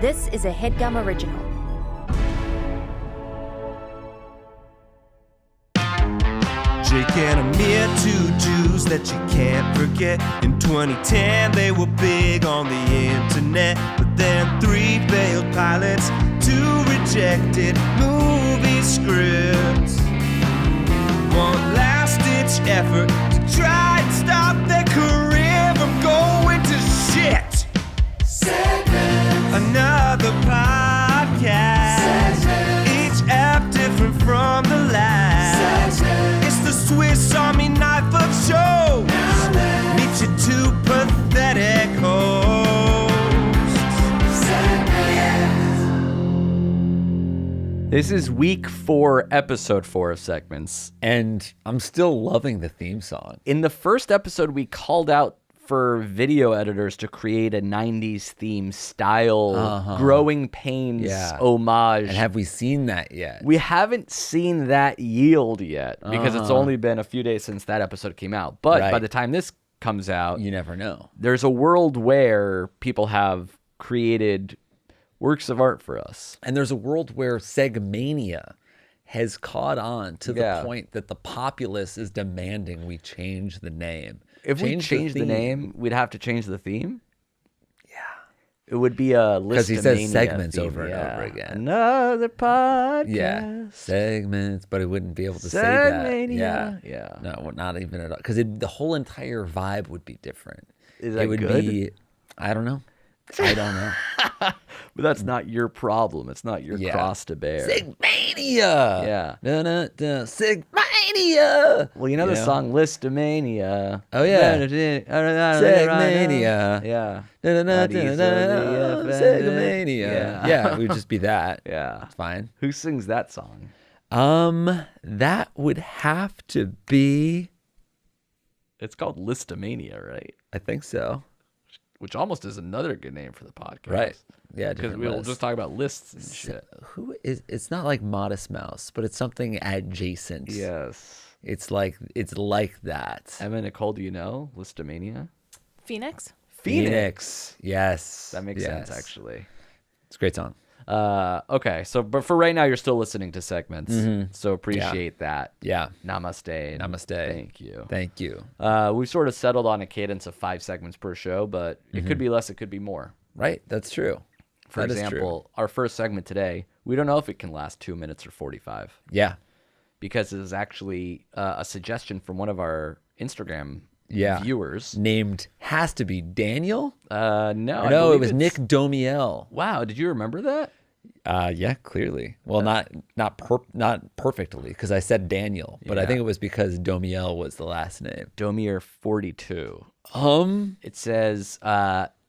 This is a Headgum original. Jake and Amir, two Jews that you can't forget. In 2010, they were big on the internet. But then 3 failed pilots, 2 rejected movie scripts. One last-ditch effort to try and stop their career from going to shit. Segment. Another podcast. Segment. Each app different from the last. Segment. It's the Swiss Army knife of shows. Meet your 2 pathetic hosts. This is week 4, episode 4 of Segments. And I'm still loving the theme song. In the first episode, we called out for video editors to create a 90s theme style, Growing Pains homage. And have we seen that yet? We haven't seen that yield yet because it's only been a few days since that episode came out. But by the time this comes out, you never know. There's a world where people have created works of art for us. And there's a world where Segmania has caught on to the point that the populace is demanding we change the name. If we change the name, we'd have to change the theme? Yeah. It would be a list because he says segments over and over again. Another podcast. Yeah. Segments, but it wouldn't be able to say that. Yeah. No, not even at all. Because the whole entire vibe would be different. Is that it would good? Be, I don't know. But that's not your problem. It's not your cross to bear. Segmania. Yeah. Segmania. Well, you know the song Listomania. Oh, yeah. Segmania. Yeah. Segmania. Yeah, it would just be that. Yeah. It's fine. Who sings that song? That would have to be... It's called Listomania, right? I think so. Which almost is another good name for the podcast. Right. Yeah, because we'll just talk about lists and shit. Who is? It's not like Modest Mouse, but it's something adjacent. Yes. It's like that. Emma, Nicole, do you know Listomania? Phoenix. Yes. That makes sense, actually. It's a great song. Okay, but for right now, you're still listening to Segments, so appreciate that. Yeah. Namaste. Thank you. We've sort of settled on a cadence of 5 segments per show, but it could be less, it could be more. Right, that's true. For example, our first segment today, we don't know if it can last 2 minutes or 45. Yeah. Because it is actually a suggestion from one of our Instagram viewers. Named, has to be Daniel? No, it was Nick Domiel. Wow, did you remember that? Yeah, clearly. Well, not perfectly, because I said Daniel, but I think it was because Domiel was the last name. Domier 42. It says,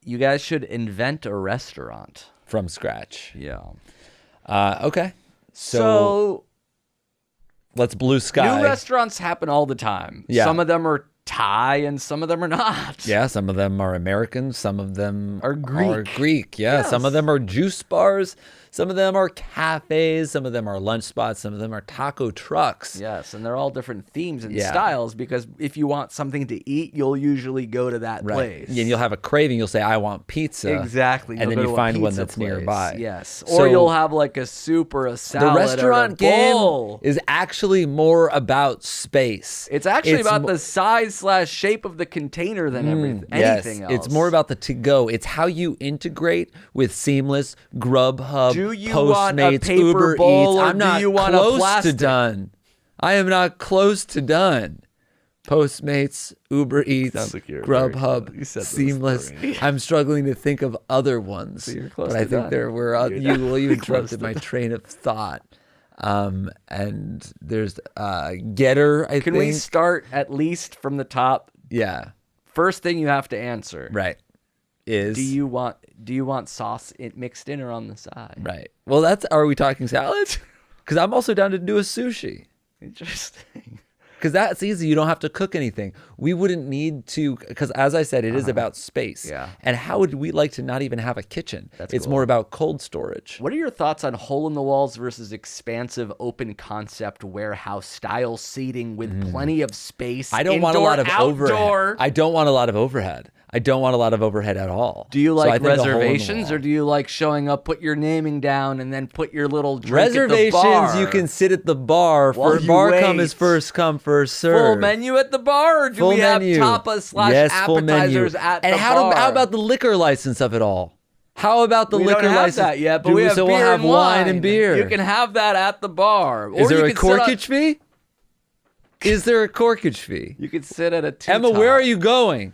you guys should invent a restaurant. From scratch. Yeah. Okay. So let's blue sky. New restaurants happen all the time. Yeah. Some of them are Thai and some of them are not. Yeah, some of them are American, some of them are Greek. Yeah, yes. Some of them are juice bars, some of them are cafes, some of them are lunch spots, some of them are taco trucks. Yes, and they're all different themes and styles because if you want something to eat, you'll usually go to that place. And you'll have a craving, you'll say, I want pizza. Exactly. And then you find one that's nearby. Yes. Or you'll have like a soup or a salad. The restaurant or a bowl. game is actually more about space. It's actually about the size/shape of the container than anything else. It's more about the to-go. It's how you integrate with Seamless, Grubhub, Do you Postmates, want a paper Uber bowl Eats. or I'm not do you want a close plastic? to done. I am not close to done. Postmates, Uber Eats, Sounds like you're Grubhub, you said Seamless. this I'm struggling to think of other ones. So you're close but to I think done. there were you interrupted to my done. train of thought. And there's Getter, I think. Can we start at least from the top? Yeah. First thing you have to answer. Right. Is do you want sauce mixed in or on the side? Right. Well, are we talking salads? Because I'm also down to do a sushi. Interesting. Because that's easy. You don't have to cook anything. We wouldn't need to, because as I said, it is about space. Yeah. And how would we like to not even have a kitchen? It's cool. more about cold storage. What are your thoughts on hole in the walls versus expansive open concept warehouse style seating with plenty of space? I don't want a lot of outdoor? overhead. I don't want a lot of overhead. I don't want a lot of overhead at all. Do you So I like think a hole in the reservations, wall. or do you like showing up, put your naming down, and then put your little drink Reservations? at the bar? You can sit at the bar. While For you bar wait. come is first come, first serve. Full menu at the bar, or do Full we have menu. tapas / Yes, full menu. appetizers at and the how bar? how about the liquor license of it all? How about the we liquor don't have license? that yet, but we have so beer we'll have and wine and beer. You can have that at the bar. Is there you a can sit on- corkage fee? Is there a corkage fee? You could sit at a two. Emma, where are you going?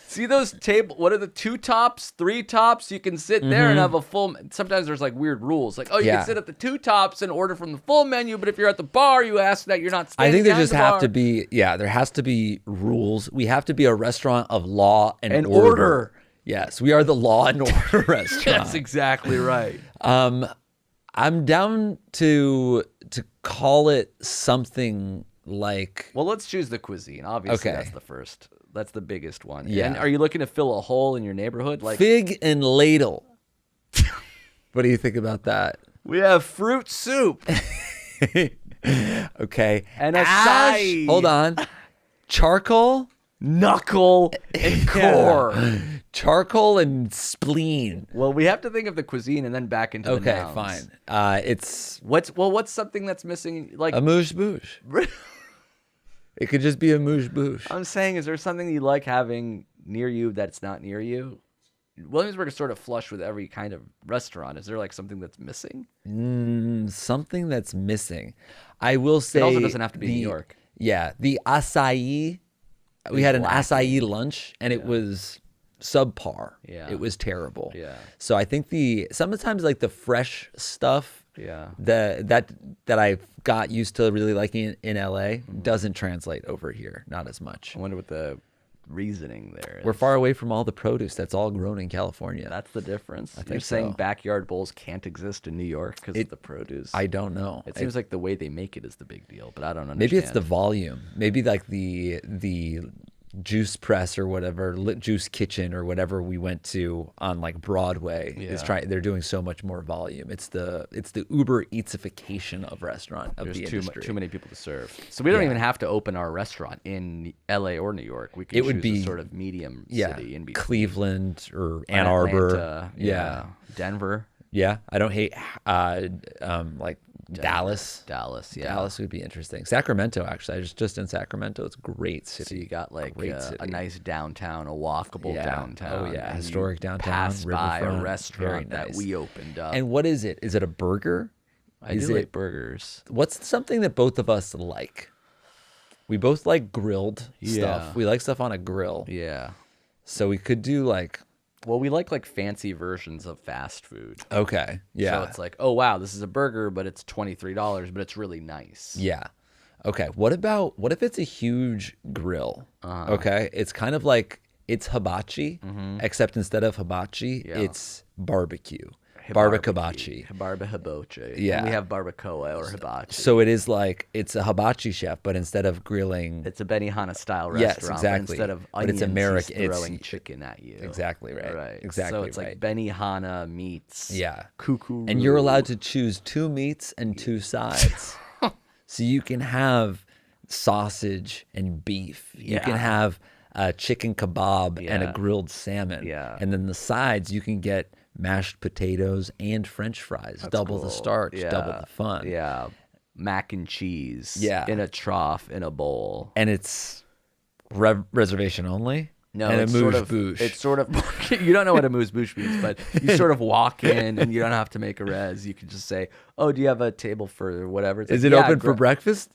See those table? What are the 2 tops, 3 tops? You can sit there and have a full. Sometimes there's like weird rules, like you Yeah. can sit at the 2 tops and order from the full menu. But if you're at the bar, you ask that you're not. I Standing think there behind just the have bar. to be, there has to be rules. We have to be a restaurant of law and And order. order. Yes, we are the law and order restaurant. That's exactly right. I'm down to call it something like. Well, let's choose the cuisine. Obviously, Okay. that's the first. That's the biggest one. Yeah. And are you looking to fill a hole in your neighborhood? Like Fig and ladle. What do you think about that? we have fruit soup Okay. and Ash, acai. hold on. Charcoal? Knuckle and core. Charcoal and spleen. Well, we have to think of the cuisine and then back into the Okay, nouns. fine. It's What's something that's missing? Like a mouche bouche. It could just be a mouche bouche. I'm saying, is there something you like having near you that's not near you? Williamsburg is sort of flush with every kind of restaurant. Is there like something that's missing? Something that's missing. I will say. It also doesn't have to be New York. Yeah, the acai. We had an acai lunch, and it was subpar. Yeah. It was terrible. Yeah. So I think sometimes like the fresh stuff. Yeah. That I've got used to really liking in LA doesn't translate over here. Not as much. I wonder what the reasoning there is. We're far away from all the produce that's all grown in California. That's the difference. You're think saying so. backyard bowls can't exist in New York because of the produce. I don't know. It seems like the way they make it is the big deal, but I don't understand. Maybe it's the volume. Maybe like the juice press or whatever, juice kitchen or whatever we went to on like Broadway is trying. They're doing so much more volume. It's the Uber Eatsification of restaurant of There's the industry. too many people to serve. So we don't even have to open our restaurant in LA or New York. We could It would choose be- a sort of medium Yeah, city in between. Cleveland or Ann Arbor. Atlanta, Yeah. Denver. Yeah, I don't hate like Dallas. Dallas, yeah. Dallas would be interesting. Sacramento, actually, I was just in Sacramento. It's a great city. So you got like Great a city. nice downtown, a walkable Yeah. downtown. Oh, yeah. and Historic you downtown, Pass by a riverfront. restaurant Very that nice. we opened up. And what is it? Is it a burger? I is do it- like burgers. What's something that both of us like? We both like grilled Yeah. stuff. We like stuff on a grill. Yeah. So we could do like, Well, we like fancy versions of fast food. okay. Yeah. So it's like, oh wow, this is a burger, but it's $23, but it's really nice. Yeah. Okay. What if it's a huge grill? Okay. It's kind of like it's hibachi, except instead of hibachi, Yeah. it's barbecue. Barbacabachi. Barbahiboche. Yeah. And we have barbacoa or hibachi. So it is like it's a hibachi chef, but instead of grilling, It's a Benihana style Yes, restaurant. exactly. But instead of But it's onions, American- he's it's- throwing chicken at you. Exactly right. Right. Exactly So it's right. like Benihana meets. Yeah. Cuckoo. and you're allowed to choose 2 meats and 2 sides. So you can have sausage and beef. You can Yeah. have a chicken kebab and a Yeah. grilled salmon. Yeah. And then the sides, you can get mashed potatoes and French fries. Double the cool. starch, Yeah. double the fun. Yeah. Mac and cheese. Yeah. In a trough, in a bowl. And it's reservation only. No, and it's a sort mouche of, bouche. It's sort of you don't know what a mousse bouche means, but you sort of walk in and you don't have to make a res. You can just say, "Oh, do you have a table for whatever?" It's Is like, it "Yeah, open for breakfast?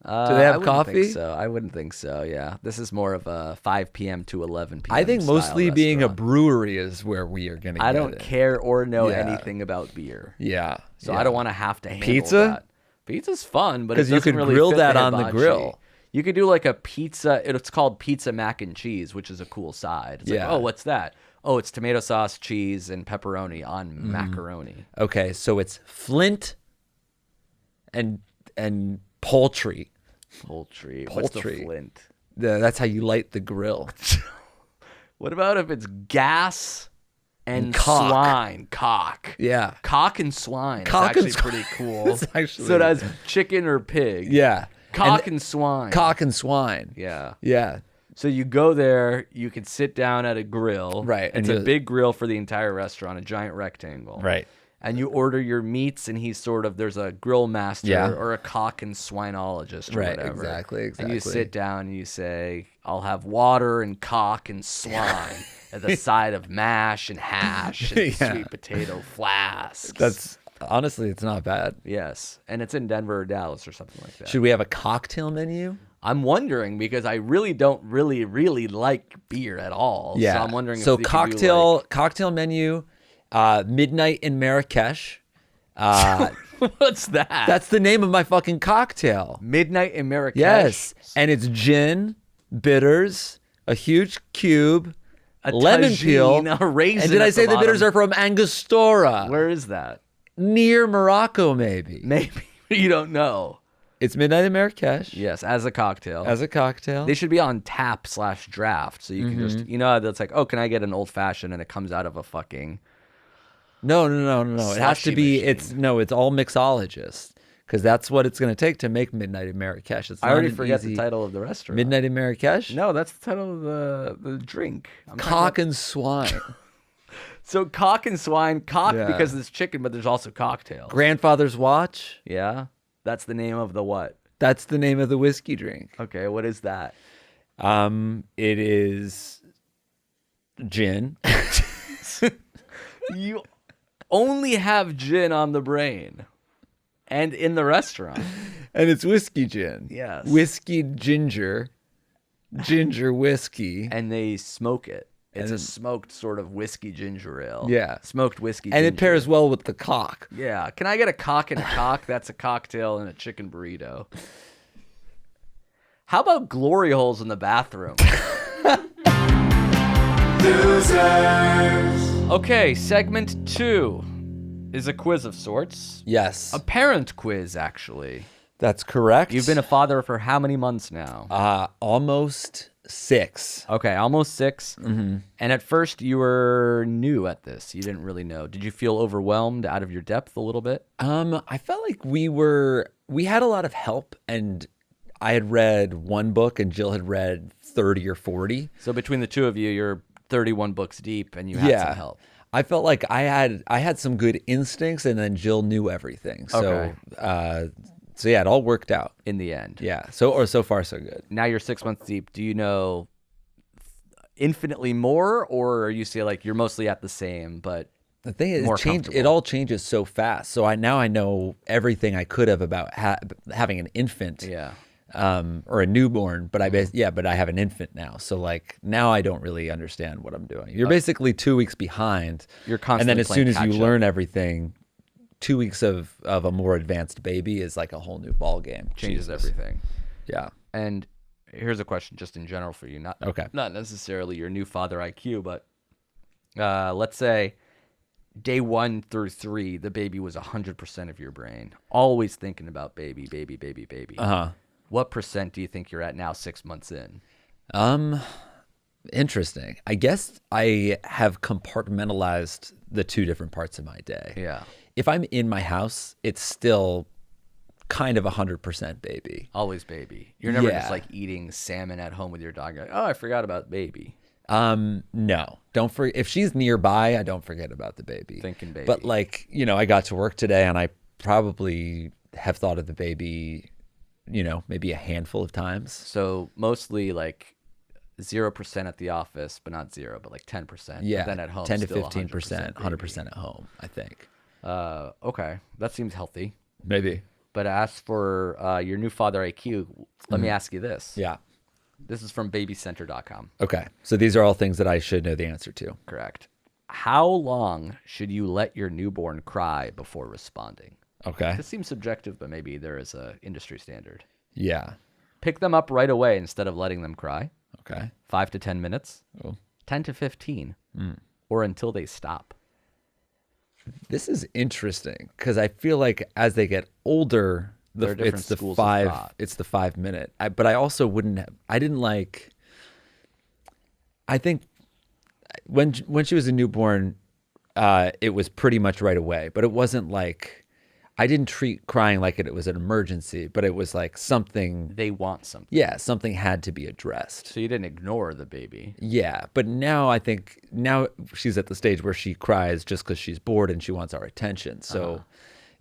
Do they I have wouldn't coffee? Think so I wouldn't think so. Yeah, this is more of a 5 p.m. to 11 p.m. I think style mostly being a restaurant. brewery is where we are going to I don't care or know Yeah. anything about beer, Yeah. so yeah. I don't want to have to handle Pizza? that. Pizza's fun, but 'Cause it you doesn't could really grill fit that the on the hibachi. grill. You could do like a pizza. It's called pizza mac and cheese, which is a cool side. It's Yeah. like, oh, what's that? Oh, it's tomato sauce, cheese, and pepperoni on Mm-hmm. macaroni. Okay, so it's Flint and poultry. Poultry. What's the Poultry. flint? That's how you light the grill. What about if it's gas and cock. swine? Cock. Yeah. Cock and swine. Cock is and actually pretty cool. It's actually- So that's chicken or pig. Yeah. Cock and swine. Cock and swine. Yeah. Yeah. So you go there, you can sit down at a grill. Right. It's a big grill for the entire restaurant, a giant rectangle. Right. And you order your meats, and there's a grill master or a cock and swinologist or whatever. Exactly. And you sit down and you say, I'll have water and cock and swine at the side of mash and hash and sweet potato flasks. Honestly, it's not bad. Yes. And it's in Denver or Dallas or something like that. Should we have a cocktail menu? I'm wondering because I really don't really like beer at all. Yeah. So I'm wondering So if cocktail menu, Midnight in Marrakesh. What's that? That's the name of my fucking cocktail. Midnight in Marrakesh. Yes. And it's gin, bitters, a huge cube, a lemon tagine, peel. a raisin. And did I say the bitters are from Angostura? Where is that? Near Morocco, maybe. Maybe. You don't know. It's Midnight in Marrakesh. Yes, as a cocktail. They should be on tap/draft. So you can just, that's like, oh, can I get an old fashioned? And it comes out of a fucking. No. It has to be, machine. It's all mixologist. Because that's what it's going to take to make Midnight in Marrakesh. I already forget the title of the restaurant. Midnight in Marrakesh? No, that's the title of the drink. Cock and swine. So cock and swine, because it's chicken, but there's also cocktails. Grandfather's watch? Yeah. That's the name of the what? That's the name of the whiskey drink. Okay, what is that? It is gin. You only have gin on the brain and in the restaurant. And it's whiskey gin. Yes. Whiskey ginger whiskey. And they smoke it. It's a smoked sort of whiskey ginger ale. Yeah. Smoked whiskey and ginger. it pairs well with the cock. Yeah. Can I get a cock and a cock? That's a cocktail and a chicken burrito. How about glory holes in the bathroom? Losers. Okay, segment 2 is a quiz of sorts. Yes. A parent quiz, actually. That's correct. You've been a father for how many months now? Almost 6. Okay, almost 6. Mm-hmm. And at first, you were new at this. You didn't really know. Did you feel overwhelmed, out of your depth a little bit? I felt like we had a lot of help, and I had read one book, and Jill had read 30 or 40. So between the two of you, you're 31 books deep, and you had some help. I felt like I had some good instincts, and then Jill knew everything. So, so yeah, it all worked out in the end. Yeah. So far so good. Now you're 6 months deep. Do you know infinitely more, or you say like you're mostly at the same, but the thing is, it all changes so fast. So I know everything I could have about having an infant. Yeah. Or a newborn, but I have an infant now. So like now I don't really understand what I'm doing. You're basically 2 weeks behind. You're constantly and then as soon as you catch-up. learn everything, 2 weeks of a more advanced baby is like a whole new ball game. Changes everything. Yeah. And here's a question just in general for you. Not necessarily your new father IQ, but let's say day 1 through 3, the baby was 100% of your brain. Always thinking about baby. Uh-huh. What percent do you think you're at now 6 months in? Interesting. I guess I have compartmentalized the two different parts of my day. Yeah. If I'm in my house, it's still kind of 100% baby. Always baby. You're never just like eating salmon at home with your dog. Like, oh, I forgot about baby. No, don't forget. If she's nearby, I don't forget about the baby. Thinking baby. But like, I got to work today and I probably have thought of the baby, maybe a handful of times. So mostly like 0% at the office, but not 0, but like 10%. Yeah. But then at home, 10 to still 15%, 100% at home, I think. Okay. That seems healthy. Maybe. But as for your new father IQ, let me ask you this. Yeah. This is from babycenter.com. Okay. So these are all things that I should know the answer to. Correct. How long should you let your newborn cry before responding? Okay. This seems subjective, but maybe there is a industry standard. Yeah. Pick them up right away instead of letting them cry. Okay. 5 to 10 minutes. Cool. 10 to 15. Or until they stop. This is interesting because I feel like as they get older, it's the 5 minute. But I also I think when she was a newborn, it was pretty much right away, but it wasn't like, I didn't treat crying like it was an emergency, but it was like something. They want something. Yeah, something had to be addressed. So you didn't ignore the baby. Yeah, but now I think she's at the stage where she cries just because she's bored and she wants our attention. So,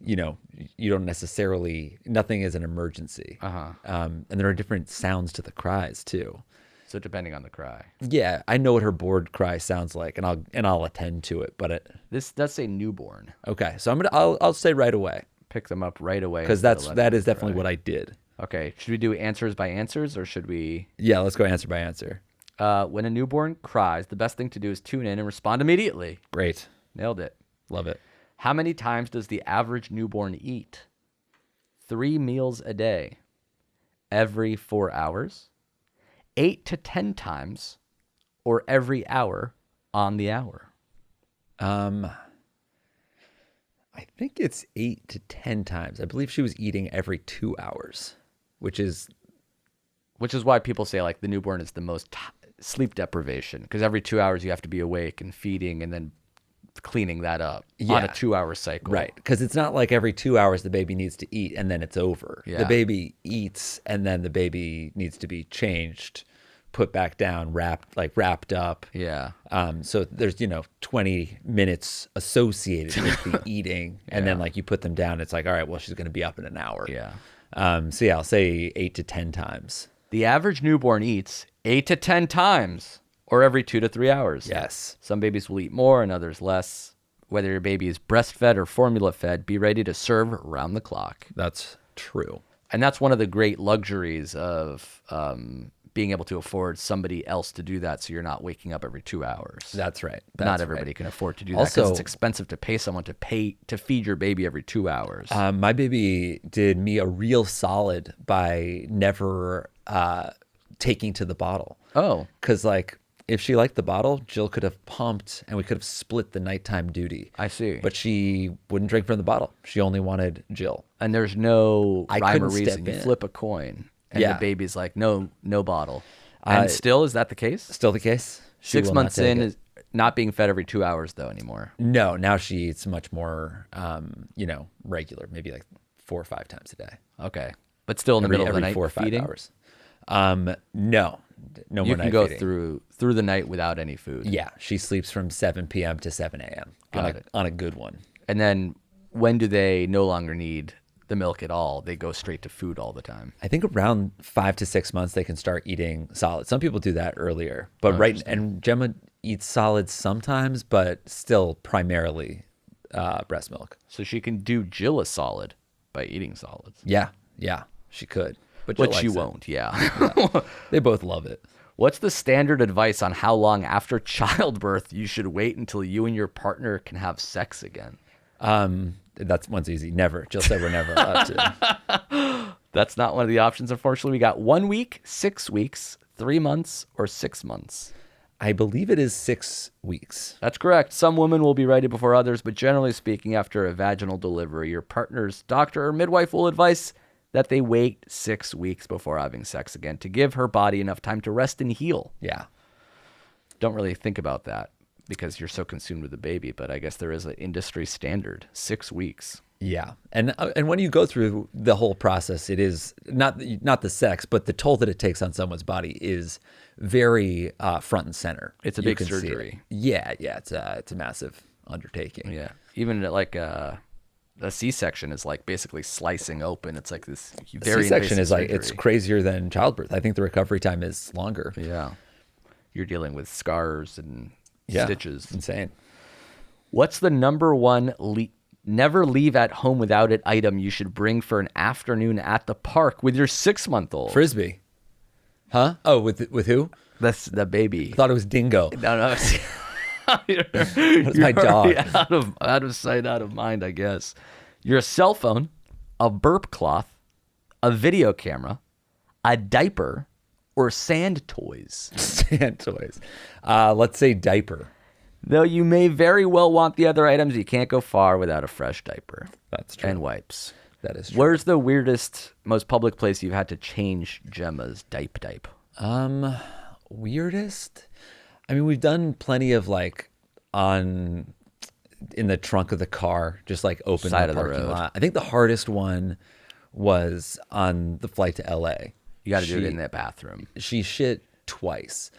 you don't necessarily, nothing is an emergency. And there are different sounds to the cries too. So depending on the cry. Yeah, I know what her bored cry sounds like, and I'll attend to it. But this does say newborn. Okay, so I'll say right away. Pick them up right away because that is definitely what I did. Okay, should we do answers by answers or should we? Yeah, let's go answer by answer. When a newborn cries, the best thing to do is tune in and respond immediately. Great, nailed it. Love it. How many times does the average newborn eat? 3 meals a day. Every 4 hours. 8 to 10 times, or every hour on the hour? I think it's 8 to 10 times. I believe she was eating every 2 hours, which is why people say like the newborn is the most sleep deprivation, because every 2 hours you have to be awake and feeding and then cleaning that up on a 2-hour cycle. Right, because it's not like every 2 hours the baby needs to eat and then it's over. Yeah. The baby eats and then the baby needs to be changed, put back down, wrapped up. Yeah. So there's 20 minutes associated with the eating, and then like you put them down, it's like, all right, well, she's going to be up in an hour. Yeah. So yeah, I'll say 8 to 10 times. The average newborn eats 8 to 10 times, or every 2 to 3 hours. Yes. Some babies will eat more and others less. Whether your baby is breastfed or formula fed, be ready to serve around the clock. That's true. And that's one of the great luxuries of being able to afford somebody else to do that, so you're not waking up every 2 hours. That's right. Not everybody can afford to do that, because it's expensive to pay someone to feed your baby every 2 hours. My baby did me a real solid by never taking to the bottle. Oh. Because if she liked the bottle, Jill could have pumped and we could have split the nighttime duty. I see. But she wouldn't drink from the bottle. She only wanted Jill. And there's no rhyme or reason. You in. flip a coin and the baby's like, no bottle. And still, is that the case? Still the case. 6 months in is not being fed every 2 hours though anymore. No, now she eats much more, regular, maybe like 4 or 5 times a day. Okay. But still in the middle of the night 4 or 5 feeding? Hours. No more you night can go feeding. through the night without any food. Yeah, she sleeps from 7 p.m. to 7 a.m. on a good one. And then when do they no longer need the milk at all? They go straight to food all the time. I think around 5 to 6 months they can start eating solids. Some people do that earlier, but and Gemma eats solids sometimes, but still primarily breast milk. So she can do Jill a solid by eating solids. Yeah, she could. But she won't, yeah. They both love it. What's the standard advice on how long after childbirth you should wait until you and your partner can have sex again? That's one's easy. Never. Jill said we're never allowed to. That's not one of the options, unfortunately. We got 1 week, 6 weeks, 3 months, or 6 months. I believe it is 6 weeks. That's correct. Some women will be ready before others, but generally speaking, after a vaginal delivery, your partner's doctor or midwife will advise that they wait 6 weeks before having sex again to give her body enough time to rest and heal. Yeah. Don't really think about that because you're so consumed with the baby, but I guess there is an industry standard, 6 weeks. Yeah. And when you go through the whole process, it is not the sex, but the toll that it takes on someone's body is very front and center. It's a big surgery. Yeah. It's a massive undertaking. Yeah. Even like a C-section is like basically slicing open. It's like this very C-section is surgery. It's crazier than childbirth. I think the recovery time is longer. Yeah. You're dealing with scars and stitches. It's insane. What's the number one never leave at home without it item you should bring for an afternoon at the park with your 6-month-old? Frisbee. Huh? Oh, with who? That's the baby. I thought it was Dingo. No. That's my dog. Out of sight, out of mind, I guess. Your cell phone, a burp cloth, a video camera, a diaper, or sand toys. Sand toys. Let's say diaper. Though you may very well want the other items, you can't go far without a fresh diaper. That's true. And wipes. That is true. Where's the weirdest, most public place you've had to change Gemma's diaper? Weirdest? I mean, we've done plenty of on in the trunk of the car, just like open Side in of the the parking road. lot. I think the hardest one was on the flight to LA. You got to do it in that bathroom. She shit twice.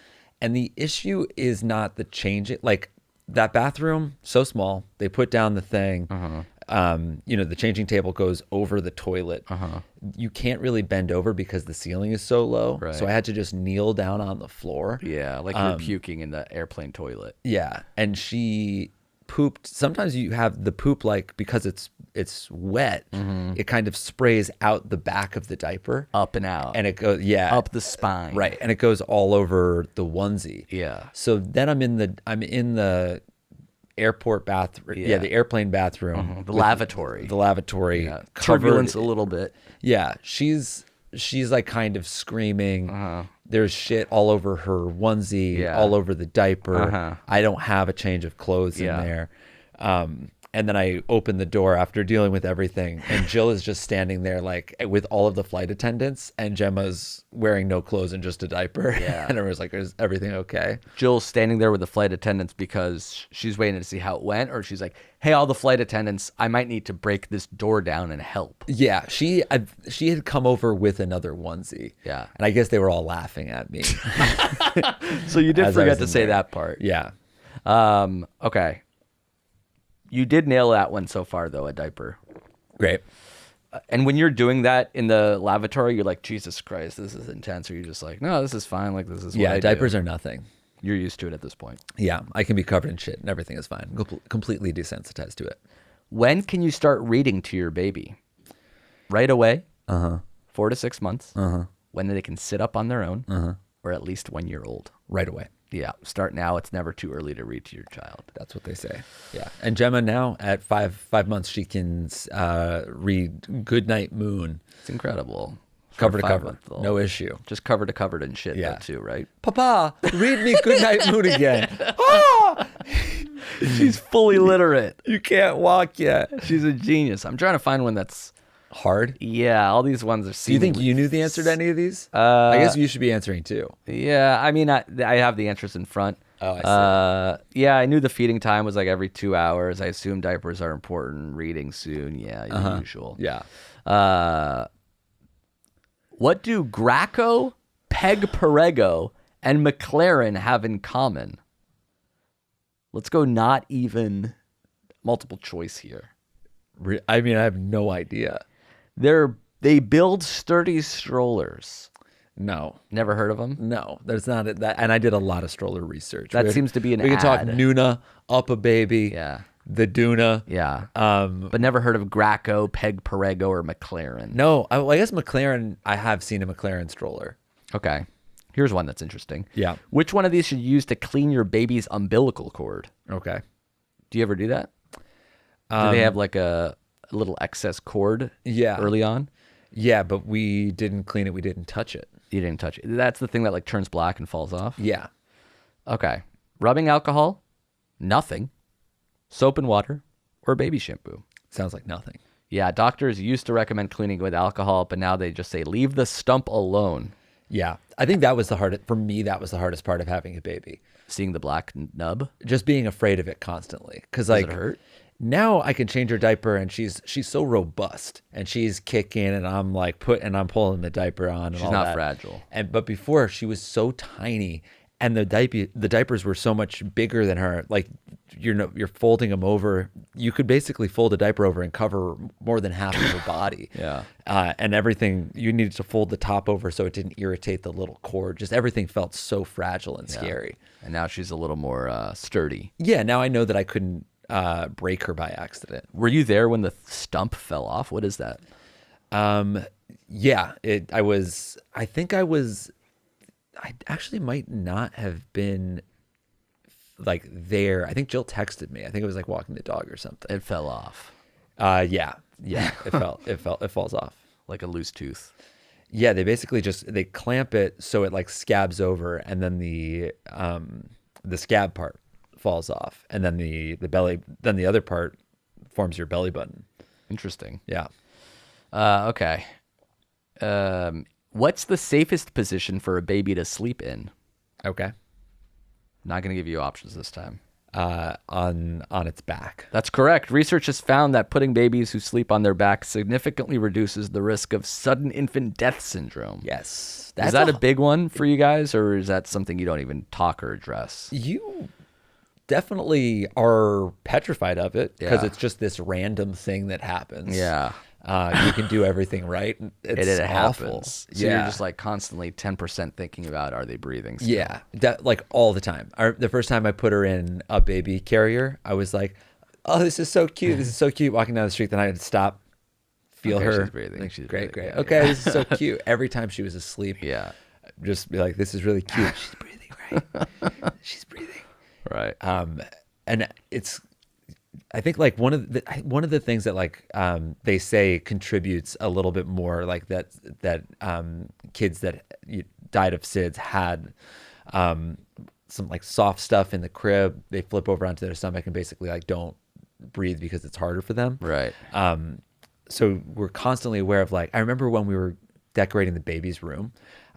And the issue is not the changing, like that bathroom, so small. They put down the thing. The changing table goes over the toilet. You can't really bend over because the ceiling is so low. Right. So I had to just kneel down on the floor. Yeah, like you're puking in the airplane toilet. Yeah. And she pooped. Sometimes you have the poop, like, because it's wet, it kind of sprays out the back of the diaper. Up and out. And it goes, up the spine. Right. And it goes all over the onesie. Yeah. So then I'm in the airport bathroom. Yeah, the airplane bathroom. The lavatory. The lavatory. Yeah. Covered. Turbulence a little bit. Yeah. She's like kind of screaming. There's shit all over her onesie, all over the diaper. I don't have a change of clothes in there. And then I open the door after dealing with everything, and Jill is just standing there like with all of the flight attendants, and Gemma's wearing no clothes and just a diaper. Yeah. And everyone's like, is everything okay? Jill's standing there with the flight attendants because she's waiting to see how it went, or she's like, hey, all the flight attendants, I might need to break this door down and help. Yeah, she had come over with another onesie. Yeah. And I guess they were all laughing at me. So you did As I forget was to in say there. that part. Yeah. Okay. You did nail that one so far, though, a diaper. Great. And when you're doing that in the lavatory, you're like, Jesus Christ, this is intense. Or you're just like, no, this is fine. Like, this is what I diapers do. are nothing. You're used to it at this point. Yeah, I can be covered in shit and everything is fine. Completely desensitized to it. When can you start reading to your baby? Right away? 4 to 6 months? When they can sit up on their own? Or at least 1 year old? Right away. Yeah, start now. It's never too early to read to your child. That's what they say. Yeah. And Gemma now at 5 months, she can read Goodnight Moon. It's incredible. Cover to cover. No issue. Just cover to cover and shit, Yeah. though, too, right? Papa, read me Goodnight Moon again. Ah! She's fully literate. You can't walk yet. She's a genius. I'm trying to find one that's... Hard? Yeah, all these ones are... Do you think you knew the answer to any of these? I guess you should be answering too. Yeah, I mean, I have the answers in front. Oh, I see. Yeah, I knew the feeding time was like every 2 hours. I assume diapers are important. Reading soon. Yeah, the usual. Yeah. What do Graco, Peg Perego, and McLaren have in common? Let's go not even multiple choice here. I mean, I have no idea. They build sturdy strollers. No. Never heard of them? No, there's not that. And I did a lot of stroller research. That seems to be an We can talk ad. Nuna, Up a Baby, Yeah. the Duna. Yeah. But never heard of Graco, Peg Perego, or McLaren. No, I guess McLaren, I have seen a McLaren stroller. Okay. Here's one that's interesting. Yeah. Which one of these should you use to clean your baby's umbilical cord? Okay. Do you ever do that? Do they have like a little excess cord early on? Yeah, but we didn't clean it. We didn't touch it. You didn't touch it. That's the thing that like turns black and falls off? Yeah. Okay. Rubbing alcohol? Nothing. Soap and water? Or baby shampoo? Sounds like nothing. Yeah, doctors used to recommend cleaning with alcohol, but now they just say leave the stump alone. Yeah. I think that was the hardest, for me, that was the hardest part of having a baby. Seeing the black nub? Just being afraid of it constantly. Because Does like, it hurt? now I can change her diaper and she's so robust and she's kicking and I'm like I'm pulling the diaper on and She's all not that. fragile. But before she was so tiny and the diapers were so much bigger than her. Like you're folding them over. You could basically fold a diaper over and cover more than half of her body. Yeah. And everything, you needed to fold the top over so it didn't irritate the little cord. Just everything felt so fragile and scary. And now she's a little more sturdy. Yeah. Now I know that I couldn't break her by accident. Were you there when the stump fell off? What is that? Yeah, I actually might not have been like there. I think Jill texted me. I think it was like walking the dog or something. It fell off Yeah, it falls off. like a loose tooth. Yeah, they basically they clamp it so it like scabs over, and then the scab part falls off, and then the other part forms your belly button. Interesting. Yeah. Okay. What's the safest position for a baby to sleep in? Okay. Not going to give you options this time. on its back. That's correct. Research has found that putting babies who sleep on their back significantly reduces the risk of sudden infant death syndrome. Yes. Is that a big one for you guys, or is that something you don't even talk or address? You definitely are petrified of it because it's just this random thing that happens. Yeah. You can do everything right. It awful. Happens. So you're just like constantly 10% thinking about, are they breathing still? Yeah, like all the time. The first time I put her in a baby carrier, I was like, oh, this is so cute. This is so cute. Walking down the street, then I had to stop, feel her. She's breathing. Like, She's great. breathing. Okay, Yeah. this is so cute. Every time she was asleep, just be like, this is really cute. She's breathing, right? She's breathing. Right. And it's, I think like one of the things that like they say contributes a little bit more, like that kids that died of SIDS had some like soft stuff in the crib. They flip over onto their stomach and basically like don't breathe because it's harder for them. Right. So we're constantly aware of like, I remember when we were decorating the baby's room,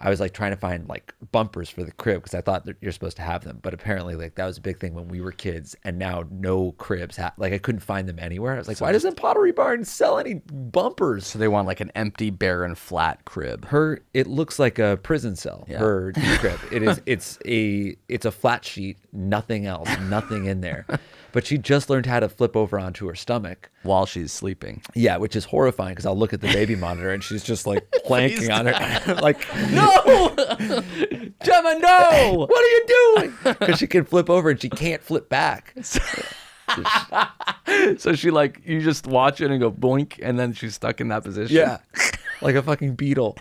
I was like trying to find like bumpers for the crib because I thought that you're supposed to have them, but apparently like that was a big thing when we were kids, and now no cribs like I couldn't find them anywhere. I was like, why doesn't Pottery Barn sell any bumpers? So they want like an empty, barren, flat crib. It looks like a prison cell. Yeah. Her crib. It's a flat sheet, nothing else, nothing in there. But she just learned how to flip over onto her stomach while she's sleeping. Yeah, which is horrifying because I'll look at the baby monitor and she's just like planking on her, like, no, Gemma, no, what are you doing? Because she can flip over and she can't flip back. So she like, you just watch it and go boink, and then she's stuck in that position. Yeah, like a fucking beetle.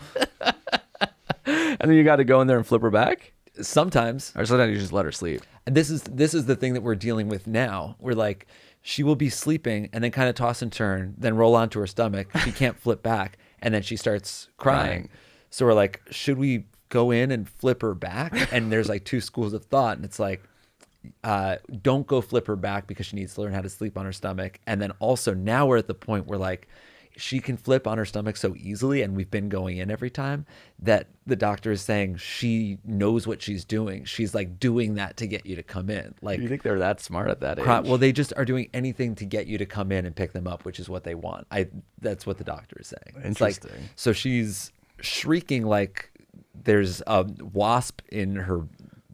And then you got to go in there and flip her back. Sometimes, or sometimes you just let her sleep. And this is the thing that we're dealing with now. We're like, she will be sleeping and then kind of toss and turn, then roll onto her stomach. She can't flip back, and then she starts crying. So we're like, should we go in and flip her back? And there's like two schools of thought, and it's like, don't go flip her back because she needs to learn how to sleep on her stomach. And then also now we're at the point where like, she can flip on her stomach so easily, and we've been going in every time, that the doctor is saying she knows what she's doing. She's like doing that to get you to come in. Like, you think they're that smart at that age? Well, they just are doing anything to get you to come in and pick them up, which is what they want. That's what the doctor is saying. Interesting. It's like, so she's shrieking like there's a wasp in her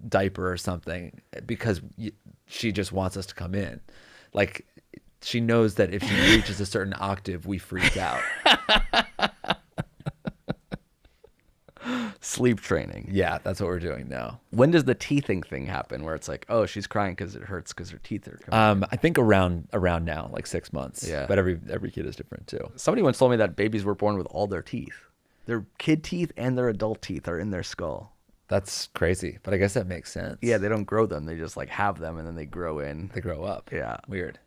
diaper or something because she just wants us to come in. Like, she knows that if she reaches a certain octave, we freak out. Sleep training. Yeah, that's what we're doing now. When does the teething thing happen, where it's like, oh, she's crying because it hurts because her teeth are coming I think around now, like 6 months. Yeah. But every kid is different too. Somebody once told me that babies were born with all their teeth. Their kid teeth and their adult teeth are in their skull. That's crazy, but I guess that makes sense. Yeah, they don't grow them. They just like have them, and then they grow in. They grow up. Yeah. Weird.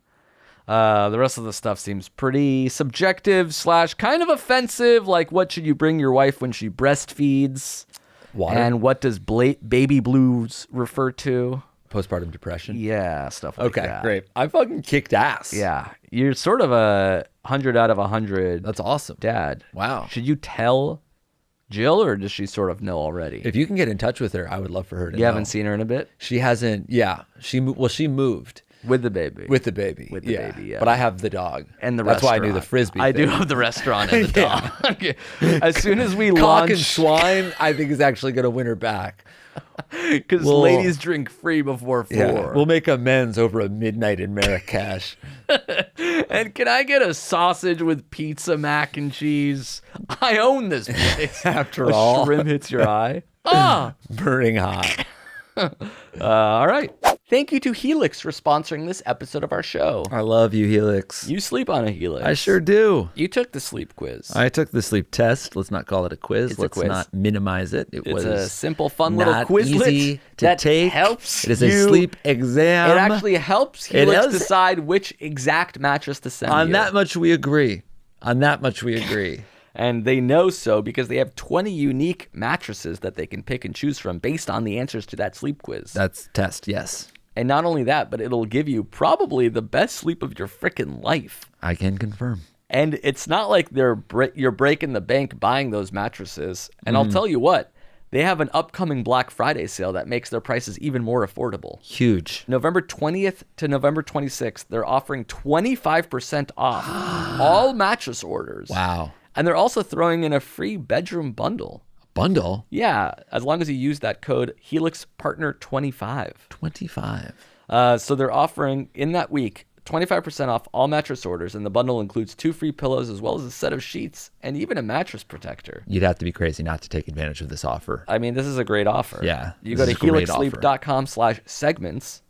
The rest of the stuff seems pretty subjective / kind of offensive. Like, what should you bring your wife when she breastfeeds? Water. And what does baby blues refer to? Postpartum depression. Yeah, stuff like that. Okay, great. I fucking kicked ass. Yeah. You're sort of a 100 out of 100. That's awesome. Dad. Wow. Should you tell Jill, or does she sort of know already? If you can get in touch with her, I would love for her to know. You haven't seen her in a bit? She hasn't. Yeah. She moved. With the baby. With the baby. Yeah. But I have the dog. And the That's restaurant. why I knew the Frisbee I thing. do have the restaurant and the dog. As soon as we Cock launch... and swine, I think, is actually going to win her back. Because ladies drink free before 4. Yeah, we'll make amends over a midnight in Marrakesh. And can I get a sausage with pizza, mac and cheese? I own this place. After all. Shrimp hits your eye. Burning hot. All right. Thank you to Helix for sponsoring this episode of our show. I love you, Helix. You sleep on a Helix. I sure do. You took the sleep quiz. I took the sleep test. Let's not call it a quiz. It's Let's a quiz. not minimize it. It's a simple, fun little not Quizlet easy to that take. helps It is you. a sleep exam. It actually helps Helix is. decide which exact mattress to send On you. that much we agree. And they know so because they have 20 unique mattresses that they can pick and choose from based on the answers to that sleep quiz. That's test, yes. And not only that, but it'll give you probably the best sleep of your freaking life. I can confirm. And it's not like you're breaking the bank buying those mattresses. And I'll tell you what, They have an upcoming Black Friday sale that makes their prices even more affordable. Huge. November 20th to November 26th, they're offering 25% off all mattress orders. Wow. And they're also throwing in a free bedroom bundle. Bundle? Yeah, as long as you use that code HelixPartner25. 25. So they're offering, in that week, 25% off all mattress orders, and the bundle includes 2 free pillows as well as a set of sheets and even a mattress protector. You'd have to be crazy not to take advantage of this offer. I mean, this is a great offer. Yeah. You go to helixsleep.com/segments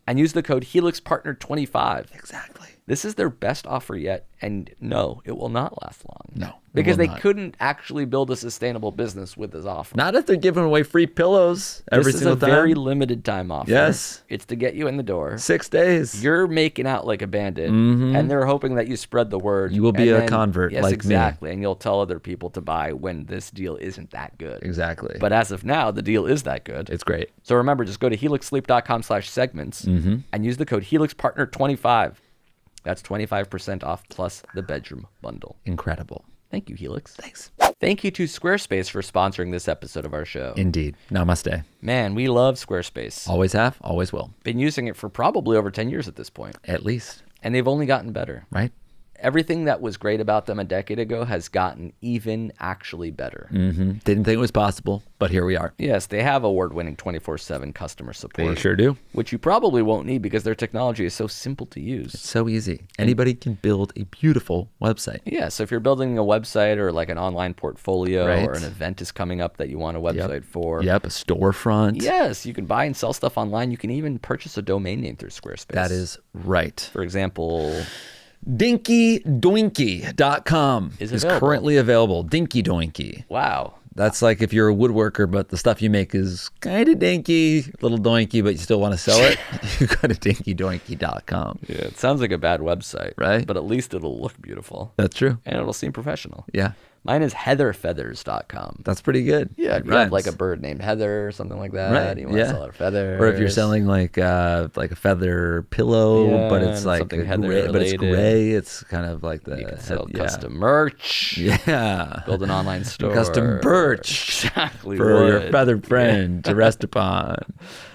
and use the code HelixPartner25. Exactly. This is their best offer yet, and no, it will not last long. No. Because they couldn't actually build a sustainable business with this offer. Not if they're giving away free pillows every single time. This is a very limited time offer. Yes. It's to get you in the door. 6 days. You're making out like a bandit, and they're hoping that you spread the word. You will be a convert like me. Yes, exactly. And you'll tell other people to buy when this deal isn't that good. Exactly. But as of now, the deal is that good. It's great. So remember, just go to helixsleep.com/segments and use the code HelixPartner25. That's 25% off plus the bedroom bundle. Incredible. Thank you, Helix. Thanks. Thank you to Squarespace for sponsoring this episode of our show. Indeed. Namaste. Man, we love Squarespace. Always have, always will. Been using it for probably over 10 years at this point. At least. And they've only gotten better. Right? Everything that was great about them a decade ago has gotten even actually better. Didn't think it was possible, but here we are. Yes, they have award-winning 24/7 customer support. They sure do. Which you probably won't need because their technology is so simple to use. It's so easy. Anybody can build a beautiful website. Yeah, so if you're building a website or like an online portfolio Right. or an event is coming up that you want a website for. Yep, a storefront. Yes, you can buy and sell stuff online. You can even purchase a domain name through Squarespace. That is right. For example, DinkyDoinky.com is available. currently available. Dinky Doinky. wow. That's like if you're a woodworker, but the stuff you make is kind of dinky, a little doinky, but you still want to sell it, you go to dinkydoinky.com. Yeah, it sounds like a bad website. Right. But at least it'll look beautiful. That's true. And it'll seem professional. Yeah. Mine is heatherfeathers.com. That's pretty good. Yeah, if It you have rhymes. like a bird named Heather or something like that. Right, You want to sell our feathers. Or if you're selling like a feather pillow, but it's and like something a Heather gray, but it's related. gray. It's kind of like the You can sell yeah. custom merch. Yeah. Build an online store. Custom birch Exactly. for your wood. feathered friend to rest upon.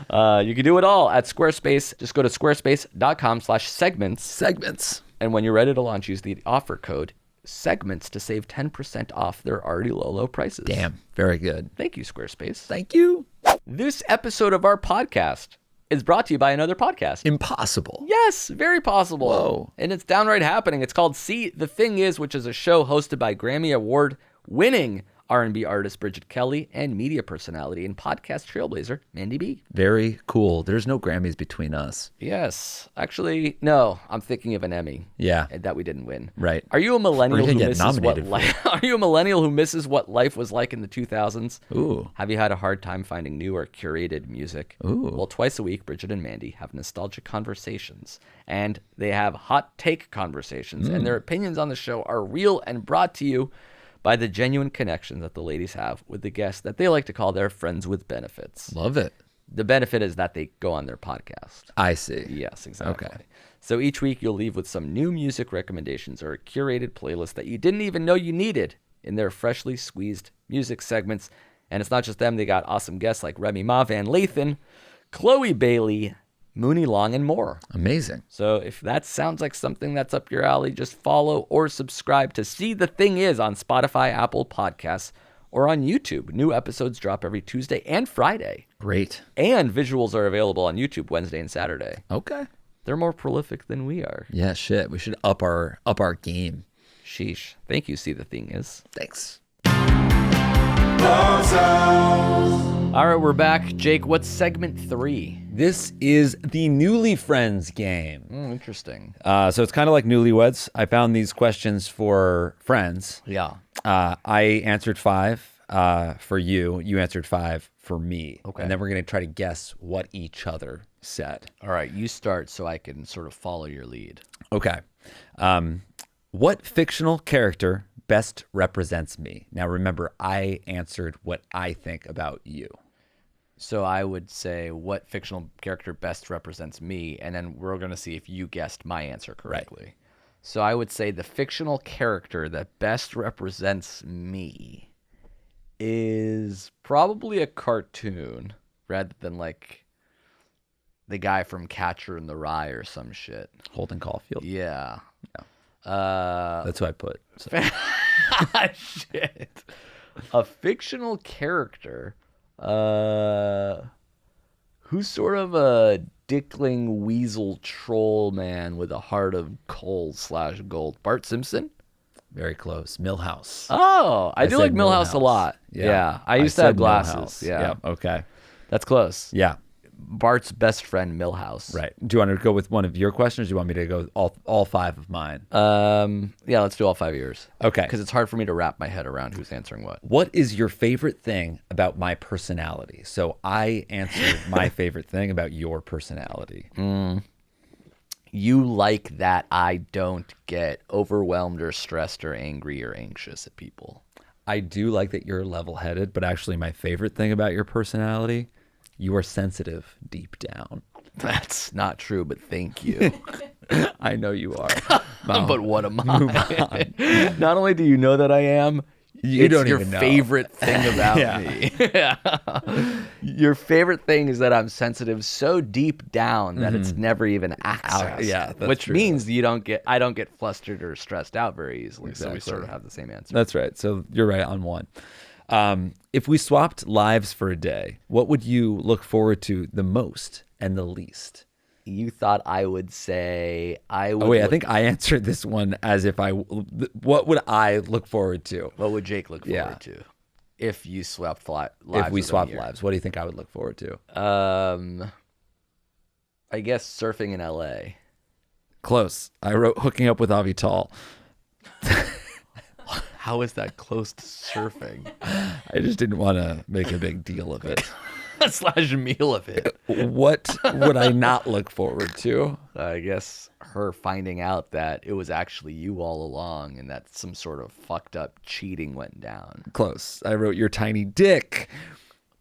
You can do it all at Squarespace. Just go to squarespace.com/segments. Segments. And when you're ready to launch, use the offer code segments to save 10% off their already low prices. Damn. Very good. Thank you, Squarespace. Thank you. This episode of our podcast is brought to you by another podcast. Impossible. Yes, very possible. Whoa. And it's downright happening. It's called See the Thing Is, which is a show hosted by Grammy Award winning R&B artist Bridget Kelly and media personality and podcast trailblazer Mandy B. Very cool. There's no Grammys between us. Yes. Actually, no. I'm thinking of an Emmy. Yeah. That we didn't win. Right. Are you a millennial Or who even get misses what nominated life? Are you a millennial who misses what life was like in the 2000s? Ooh. Have you had a hard time finding new or curated music? Ooh. Well, twice a week, Bridget and Mandy have nostalgic conversations, and they have hot take conversations, and their opinions on the show are real and brought to you by the genuine connection that the ladies have with the guests that they like to call their friends with benefits. Love it. The benefit is that they go on their podcast. I see. Yes, exactly. Okay. So each week you'll leave with some new music recommendations or a curated playlist that you didn't even know you needed in their freshly squeezed music segments. And it's not just them. They got awesome guests like Remy Ma, Van Lathan, Chloe Bailey, Mooney Long, and more. Amazing. So if that sounds like something that's up your alley, just follow or subscribe to See the Thing Is on Spotify, Apple Podcasts, or on YouTube. New episodes drop every Tuesday and Friday. Great. And visuals are available on YouTube Wednesday and Saturday. Okay. They're more prolific than we are. Yeah, shit. We should up our game. Sheesh. Thank you, See the Thing Is. Thanks. All right, we're back. Jake, what's segment 3? This is the Newly Friends game. Interesting. So it's kind of like Newlyweds. I found these questions for friends. Yeah. I answered 5 for you. You answered 5 for me. Okay. And then we're going to try to guess what each other said. All right, you start so I can sort of follow your lead. Okay. What fictional character best represents me? Now, remember, I answered what I think about you. So I would say what fictional character best represents me, and then we're going to see if you guessed my answer correctly. Right. So I would say the fictional character that best represents me is probably a cartoon rather than like the guy from Catcher in the Rye or some shit. Holden Caulfield. Yeah. That's who I put. So. Shit. A fictional character who's sort of a dickling weasel troll man with a heart of coal/gold. Bart Simpson? Very close. Millhouse. Oh, I do like Millhouse a lot. Yeah. I used to have glasses. Millhouse. Yeah. Okay. That's close. Yeah. Bart's best friend, Millhouse. Right. Do you want to go with one of your questions, or do you want me to go all 5 of mine? Yeah, let's do all 5 of yours. Okay. Because it's hard for me to wrap my head around who's answering what. What is your favorite thing about my personality? So I answered my favorite thing about your personality. You like that I don't get overwhelmed or stressed or angry or anxious at people. I do like that you're level-headed, but actually my favorite thing about your personality, you are sensitive deep down. That's not true, but thank you. I know you are. But what am I? Not only do you know that I am, you don't your even know. favorite thing about me. Your favorite thing is that I'm sensitive so deep down that it's never even accessed. Yeah, that's which true. means I don't get flustered or stressed out very easily. Exactly. So we sort of have the same answer. That's right. So you're right on one. If we swapped lives for a day, what would you look forward to the most and the least? You thought I would say I would. Oh wait, I think I answered this one as if what would I look forward to? What would Jake look forward to if you swapped lives? If we swapped lives, what do you think I would look forward to? I guess surfing in LA. Close. I wrote hooking up with Avital. How is that close to surfing? I just didn't want to make a big deal of it. / meal of it. What would I not look forward to? I guess her finding out that it was actually you all along and that some sort of fucked up cheating went down. Close. I wrote your tiny dick.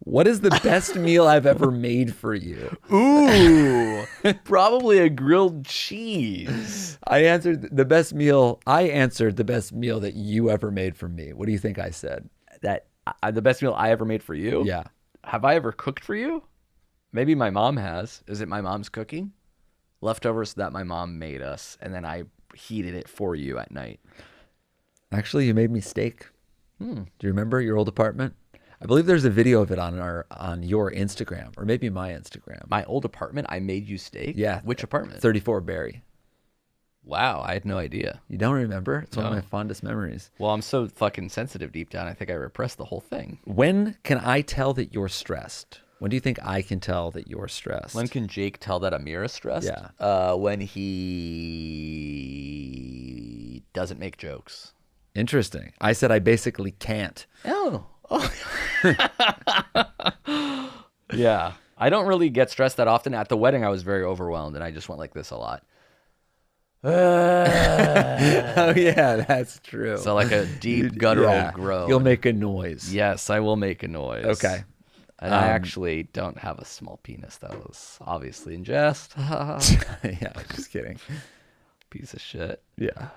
What is the best meal I've ever made for you? Ooh, probably a grilled cheese. I answered the best meal that you ever made for me. What do you think I said? That the best meal I ever made for you? Yeah. Have I ever cooked for you? Maybe my mom has. Is it my mom's cooking? Leftovers that my mom made us, and then I heated it for you at night. Actually, you made me steak. Do you remember your old apartment? I believe there's a video of it on your Instagram, or maybe my Instagram. My old apartment, I made you steak? Yeah. Which apartment? 34 Barry. Wow, I had no idea. You don't remember? It's one of my fondest memories. Well, I'm so fucking sensitive deep down, I think I repressed the whole thing. When can I tell that you're stressed? When do you think I can tell that you're stressed? When can Jake tell that Amir is stressed? Yeah. When he doesn't make jokes. Interesting. I said I basically can't. Oh. Yeah. I don't really get stressed that often. At the wedding, I was very overwhelmed, and I just went like this a lot. Oh, yeah, that's true. So like a deep guttural groan. You'll make a noise. Yes, I will make a noise. Okay. And I actually don't have a small penis. That was obviously in jest. Yeah, just kidding. Piece of shit. Yeah.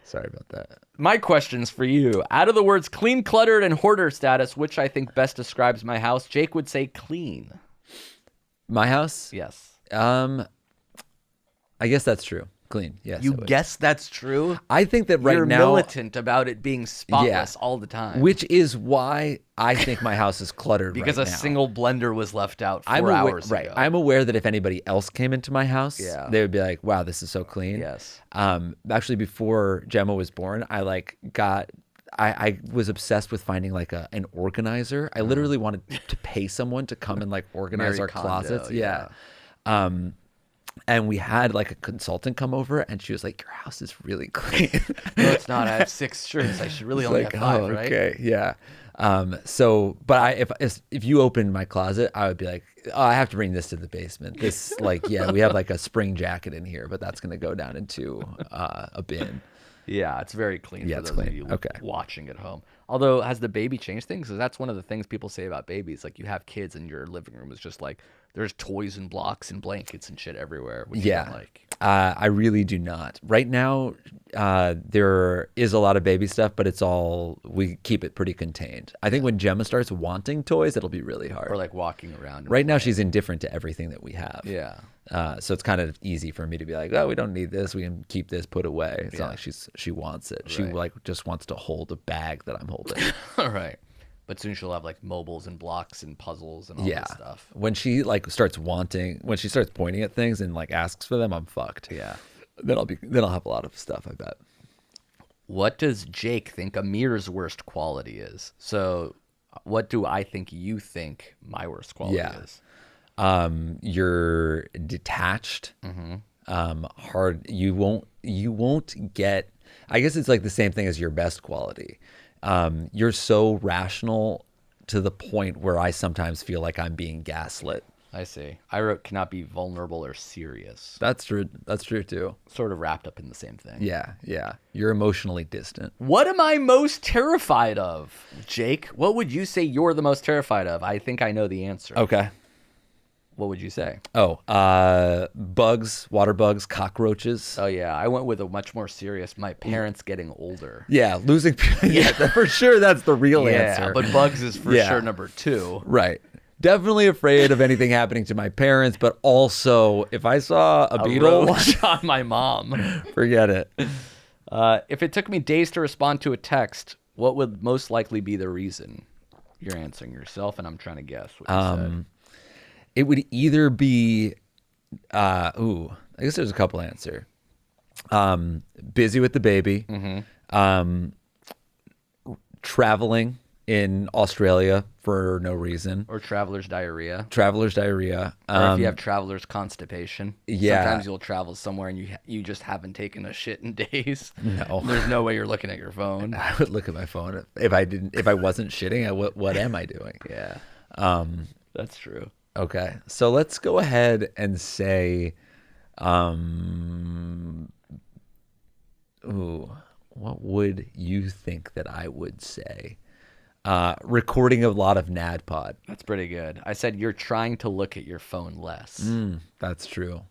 Sorry about that. My question's for you. Out of the words clean, cluttered, and hoarder status, which I think best describes my house, Jake would say clean. My house? Yes. I guess that's true. Clean. Yes. You guess that's true? I think that right You're now, militant about it being spotless all the time. which is why I think my house is cluttered because right a now. single blender was left out 4 hours ago. I'm aware that if anybody else came into my house, Yeah. they would be like, "Wow, this is so clean." Yes. Actually, before Gemma was born, I was obsessed with finding like an organizer. I literally wanted to pay someone to come and like organize Mary our Kondo, closets. yeah. And we had like a consultant come over, and she was like, "Your house is really clean." No, it's not. I have 6 shirts. I should really only have 5, right? Okay, yeah. But if you opened my closet, I would be like, "Oh, I have to bring this to the basement." This we have like a spring jacket in here, but that's gonna go down into a bin. Yeah, it's very clean Yeah, for it's those of clean. you Okay. watching at home. Although, has the baby changed things? Because that's one of the things people say about babies. Like, you have kids and your living room is just like, there's toys and blocks and blankets and shit everywhere, which you don't like. I really do not. Right now, there is a lot of baby stuff, but we keep it pretty contained. I think when Gemma starts wanting toys, it'll be really hard. Or like walking around. Right now, she's indifferent to everything that we have. Yeah. So it's kind of easy for me to be like, oh, we don't need this. We can keep this put away. It's not like she wants it. She like just wants to hold a bag that I'm holding. All right. But soon she'll have like mobiles and blocks and puzzles and all this stuff. When she starts pointing at things and like asks for them, I'm fucked. Yeah. Then I'll have a lot of stuff, I bet. What does Jake think Amir's worst quality is? So what do I think you think my worst quality is? You're detached. Hard. You won't get, I guess it's like the same thing as your best quality. You're so rational to the point where I sometimes feel like I'm being gaslit. I see. I wrote cannot be vulnerable or serious. That's true. That's true too. Sort of wrapped up in the same thing. Yeah. Yeah. You're emotionally distant. What am I most terrified of, Jake? What would you say you're the most terrified of? I think I know the answer. Okay. What would you say? Bugs, water bugs, cockroaches. Oh, yeah. I went with a much more serious, my parents getting older. Yeah, losing. Yeah, for sure. That's the real answer. Yeah, but bugs is for sure number 2. Right. Definitely afraid of anything happening to my parents, but also if I saw a beetle roach on my mom, forget it. If it took me days to respond to a text, what would most likely be the reason? You're answering yourself, and I'm trying to guess what you said. It would either be, I guess there's a couple answers. Busy with the baby, traveling in Australia for no reason. Or traveler's diarrhea. Or if you have traveler's constipation. Yeah. Sometimes you'll travel somewhere and you just haven't taken a shit in days. No. There's no way you're looking at your phone. I would look at my phone. If I wasn't shitting, what am I doing? Yeah. That's true. Okay. So let's go ahead and say, what would you think that I would say? Recording a lot of NADPOD. That's pretty good. I said you're trying to look at your phone less. That's true.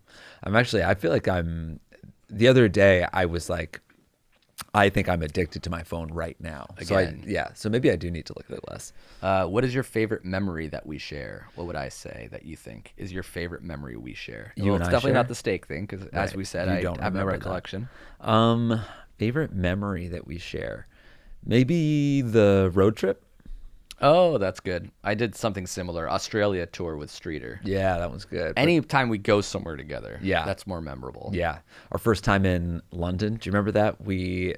I feel like the other day I was like, I think I'm addicted to my phone right now. Again. So maybe I do need to look at it less. What is your favorite memory that we share? What would I say that you think is your favorite memory we share? You and it's I definitely share? not the steak thing because, as we said, I have no recollection. Favorite memory that we share? Maybe the road trip. Oh, that's good. I did something similar. Australia tour with Streeter. Yeah, that was good. Anytime we go somewhere together, yeah, that's more memorable. Yeah. Our first time in London, do you remember that? We,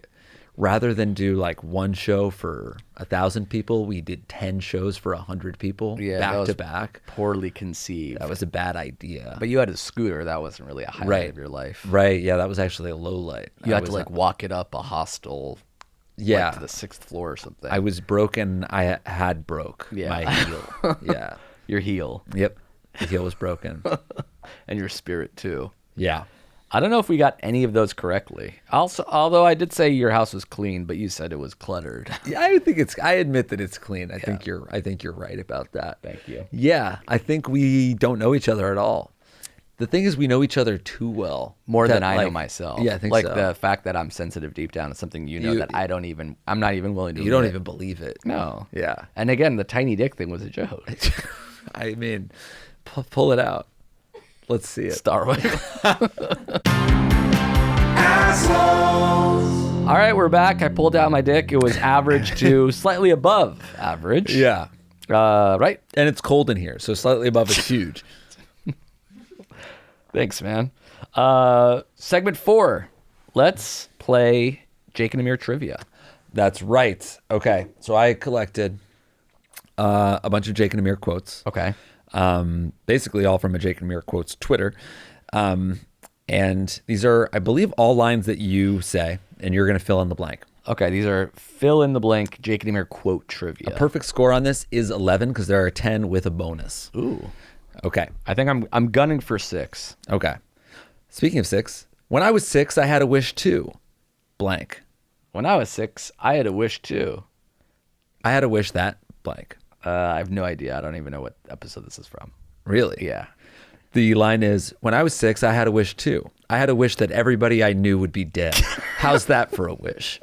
rather than do like one show for 1,000 people, we did 10 shows for 100 people back to back. Poorly conceived. That was a bad idea. But you had a scooter. That wasn't really a highlight of your life. Right. Yeah, that was actually a low light. You had to like walk it up a hostel. Yeah, like to the 6th floor or something. I was broken. I had broke my heel. Yeah, your heel. Yep, the heel was broken, and your spirit too. Yeah, I don't know if we got any of those correctly. Also, although I did say your house was clean, but you said it was cluttered. Yeah, I admit that it's clean. I think you're right about that. Thank you. Yeah, I think we don't know each other at all. The thing is, we know each other too well. More than I know myself. Yeah, I think like so. the fact that I'm sensitive deep down is something that I'm not even willing to You don't even believe it. No. Yeah. And again, the tiny dick thing was a joke. I mean, pull it out. Let's see it. Star Wars. All right, we're back. I pulled out my dick. It was average to slightly above average. Yeah. Right? And it's cold in here, so slightly above is huge. Thanks, man. Segment 4. Let's play Jake and Amir trivia. That's right. Okay. So I collected a bunch of Jake and Amir quotes. Okay. Basically all from a Jake and Amir quotes Twitter. And these are, I believe, all lines that you say, and you're going to fill in the blank. Okay. These are fill in the blank Jake and Amir quote trivia. A perfect score on this is 11 because there are 10 with a bonus. Ooh. Okay. I think I'm gunning for 6. Okay. Speaking of 6, when I was 6, I had a wish too. ... blank. When I was 6, I had a wish too. I had a wish that blank. I have no idea. I don't even know what episode this is from. Really? Yeah. The line is, when I was 6, I had a wish too. I had a wish that everybody I knew would be dead. How's that for a wish?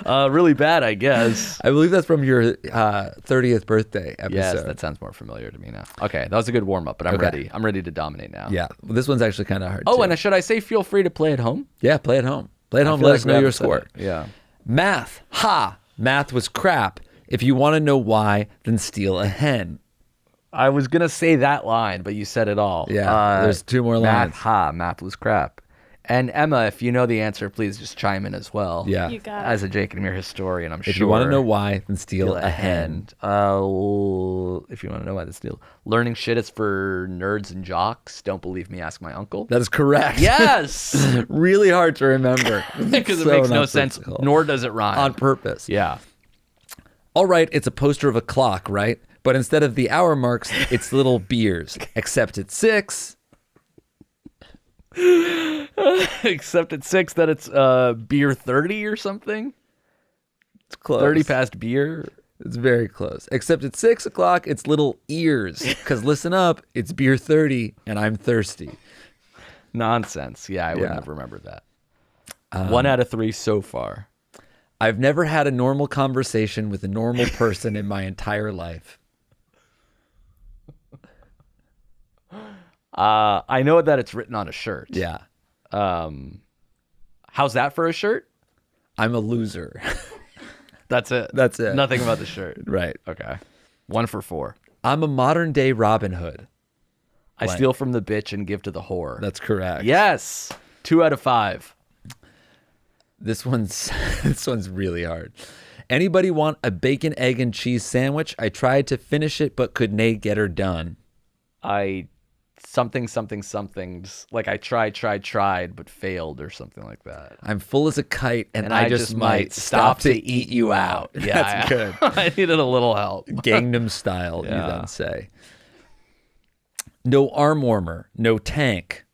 Really bad, I guess. I believe that's from your 30th birthday episode. Yes, that sounds more familiar to me now. Okay, that was a good warm-up, but I'm ready. I'm ready to dominate now. Yeah, well, this one's actually kind of hard, Oh, too. and should I say feel free to play at home? Yeah, play at home. Play at home, let us know your score. Yeah. Math. Ha! Math was crap. If you want to know why, then steal a hen. I was going to say that line, but you said it all. Yeah, there's 2 more lines. Math was crap. And Emma, if you know the answer, please just chime in as well. Yeah. You got it. As a Jake Amir historian, I'm sure. If you want to know why, then steal a hen. If you want to know why, then steal. Learning shit is for nerds and jocks. Don't believe me, ask my uncle. That is correct. Yes! Really hard to remember. Because it makes no sense, nor does it rhyme. On purpose. Yeah. All right, it's a poster of a clock, right? But instead of the hour marks, it's little beers. Except at 6. Except at 6 that it's beer 30 or something. It's close. 30 past beer. It's very close. Except at 6 o'clock, it's little ears. Because listen up, it's beer 30 and I'm thirsty. Nonsense. Yeah, I wouldn't have remembered that. 1 out of 3 so far. I've never had a normal conversation with a normal person in my entire life. I know that it's written on a shirt. Yeah. How's that for a shirt? I'm a loser. That's it. That's it. Nothing about the shirt. Right. Okay. 1 for 4. I'm a modern day Robin Hood. I steal from the bitch and give to the whore. That's correct. Yes. 2 out of 5. This one's really hard. Anybody want a bacon, egg, and cheese sandwich? I tried to finish it, but could nae get her done. Something. Like I tried, but failed or something like that. I'm full as a kite, and I just might stop to eat you out. Yeah, that's good. I needed a little help. Gangnam Style, you then say. No arm warmer, no tank.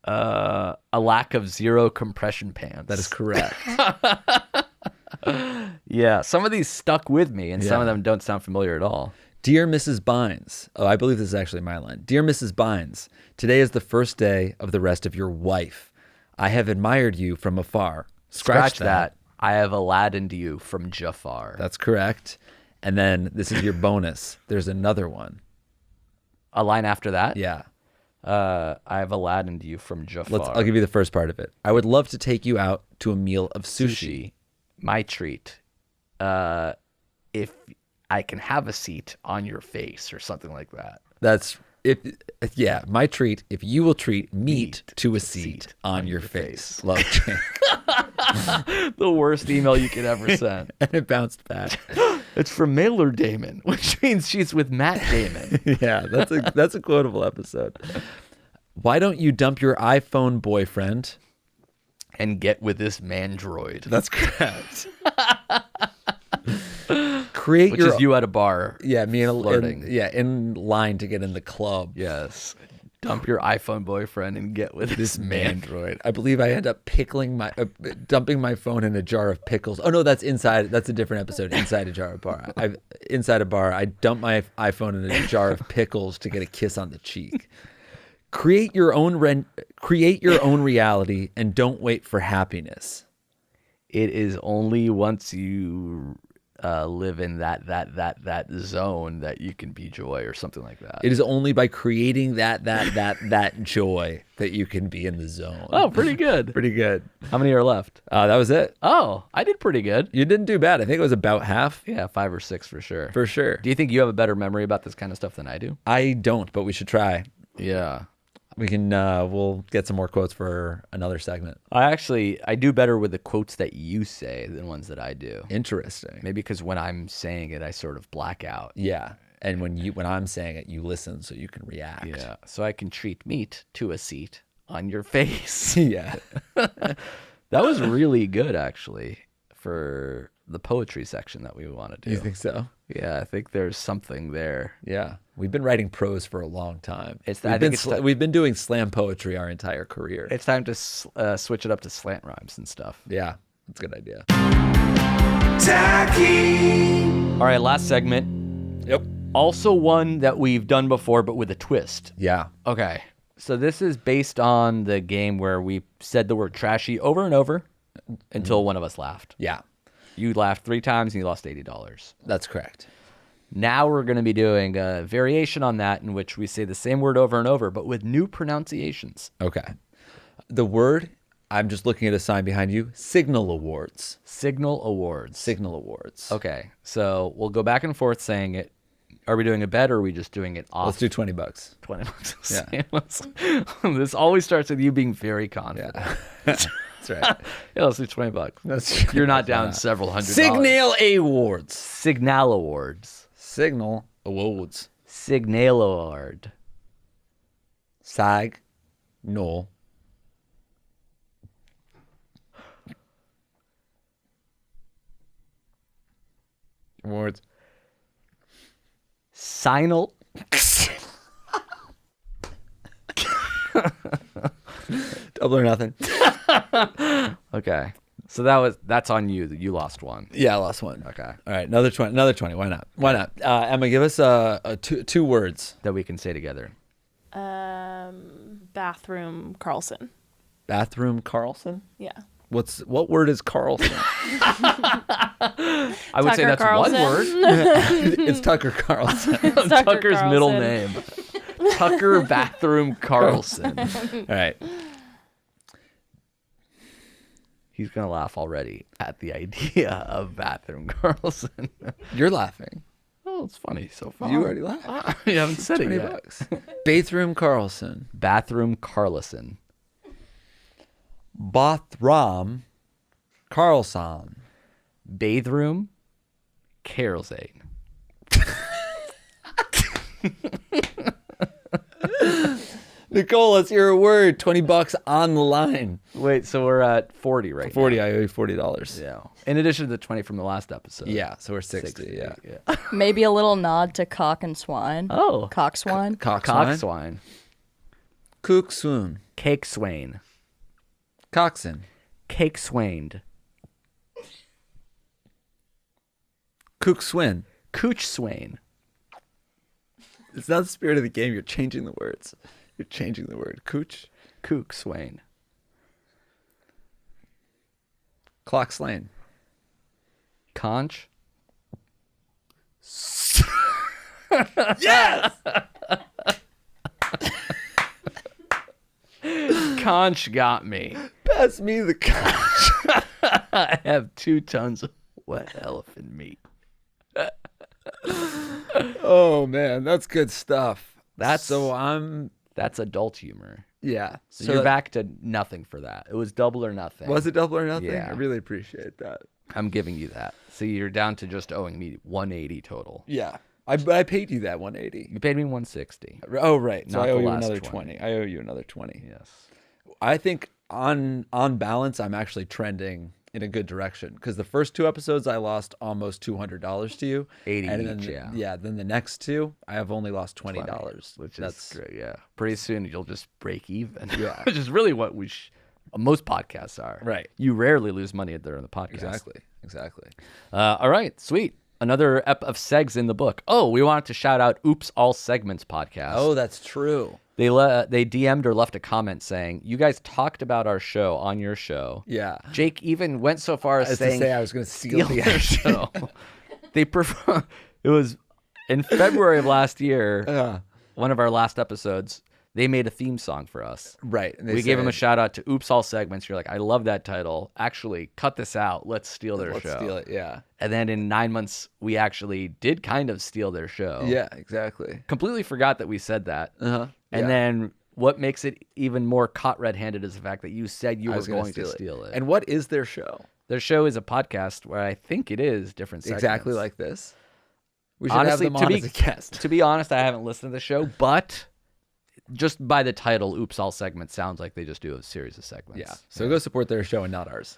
A lack of 0 compression pants. That is correct. Yeah, some of these stuck with me, and some of them don't sound familiar at all. Dear Mrs. Bynes. Oh, I believe this is actually my line. Dear Mrs. Bynes, today is the first day of the rest of your wife. I have admired you from afar. Scratch that. I have Aladdined you from Jafar. That's correct. And then this is your bonus. There's another one. A line after that? Yeah. I have Aladdined you from Jafar. I'll give you the first part of it. I would love to take you out to a meal of sushi. My treat. If I can have a seat on your face or something like that. That's yeah, my treat. If you will treat meat to a seat on your face. Love, Jake. The worst email you could ever send. And it bounced back. It's from Mailer Damon, which means she's with Matt Damon. Yeah, that's a quotable episode. Why don't you dump your iPhone boyfriend and get with this mandroid? That's correct. Which is you at a bar. Yeah, me flirting. In line to get in the club. Yes. Dump your iPhone boyfriend and get with this mandroid. I believe I end up dumping my phone in a jar of pickles. Oh no, that's inside. That's a different episode. Inside a jar of bar. Inside a bar, I dump my iPhone in a jar of pickles to get a kiss on the cheek. Create your own reality and don't wait for happiness. It is only once you live in that zone that you can be joy or something like that. It is only by creating that joy that you can be in the zone. Oh, pretty good. Pretty good. How many are left? That was it. Oh, I did pretty good. You didn't do bad. I think it was about half. Yeah, 5 or 6 for sure. For sure. Do you think you have a better memory about this kind of stuff than I do? I don't, but we should try. Yeah. We can, we'll get some more quotes for another segment. I do better with the quotes that you say than ones that I do. Interesting. Maybe because when I'm saying it, I sort of black out. Yeah. And when I'm saying it, you listen so you can react. Yeah. So I can treat meat to a seat on your face. Yeah. That was really good, actually, for the poetry section that we want to do. You think so? Yeah, I think there's something there. Yeah. We've been writing prose for a long time. We've been doing slam poetry our entire career. It's time to switch it up to slant rhymes and stuff. Yeah. That's a good idea. All right, last segment. Yep. Also one that we've done before, but with a twist. Yeah. Okay. So this is based on the game where we said the word trashy over and over until one of us laughed. Yeah. You laughed 3 times and you lost $80. That's correct. Now we're going to be doing a variation on that in which we say the same word over and over, but with new pronunciations. Okay. The word, I'm just looking at a sign behind you, Signal Awards. Signal Awards. Signal Awards. Okay. So we'll go back and forth saying it. Are we doing a bet or are we just doing it off? Let's do $20. $20. Yeah. This always starts with you being very confident. Yeah. That's right. Yeah, let's do $20. That's You're not down several hundred Signal Awards. Signal Awards. Signal Awards. Signal Award. SAG. No. Awards. Signal. Double or nothing. Okay. So that's on you. You lost one. Yeah, I lost one. Okay. All right, another 20. Why not? Why not? Emma, give us two words that we can say together. Bathroom Carlson. Bathroom Carlson? Yeah. What word is Carlson? I would say that's Carlson. one word. It's Tucker Carlson. Tucker's Carlson. middle name. Tucker Bathroom Carlson. All right. He's going to laugh already at the idea of Bathroom Carlson. You're laughing. Oh, it's funny so far. You already laughed. You haven't said it yet. $20. Bathroom Carlson. Bathroom Carlson. Bathroom Carlson. Bathroom Carlson. Nicole, let's hear a word. $20 on the line. Wait, so we're at 40 right 40. now. I owe you $40. Yeah. In addition to the 20 from the last episode. Yeah, so we're 60. Yeah. Maybe a little nod to cock and swine. Oh. Cock swine. Cockswine. Cook swoon. Cake swain. Coxon. Cake swained. Cook swin. Cooch swain. It's not the spirit of the game. You're changing the words. You're changing the word. Cooch. Kook swain. Clock slain. Conch. Yes! Conch got me. Pass me the conch. I have 2 tons of wet elephant meat. Oh, man. That's good stuff. That's adult humor. Yeah. So you're back to nothing for that. It was double or nothing. Was it double or nothing? Yeah. I really appreciate that. I'm giving you that. So you're down to just owing me 180 total. Yeah. I paid you that 180. You paid me 160. Oh, right. So Not I owe the you last another 20. 20. I owe you another 20. Yes. I think on balance, I'm actually trending in a good direction because the first 2 episodes I lost almost $200 to you. 80 and each, then, yeah. Then the next 2, I have only lost $20. Which That's is great, yeah. Pretty soon you'll just break even. Yeah. Which is really what most podcasts are. Right. You rarely lose money during the podcast. Exactly. All right, sweet. Another ep of segs in the book. Oh, we wanted to shout out Oops All Segments podcast. Oh, that's true. They DM'd or left a comment saying, you guys talked about our show on your show. Yeah. Jake even went so far as saying, to say I was going to steal the their show. It was in February of last year, one of our last episodes, they made a theme song for us. Right. And We gave them a shout out to Oops All Segments. You're like, I love that title. Actually, cut this out. Let's steal their show. Let's steal it, yeah. And then in 9 months, we actually did kind of steal their show. Yeah, exactly. Completely forgot that we said that. Uh-huh. And then what makes it even more caught red-handed is the fact that you said you were going to steal steal it. And what is their show? Their show is a podcast where I think it is different segments. Exactly like this? We should Honestly, have them on as a guest. To be honest, I haven't listened to the show, but just by the title, Oops All Segments sounds like they just do a series of segments. Yeah. So go support their show and not ours.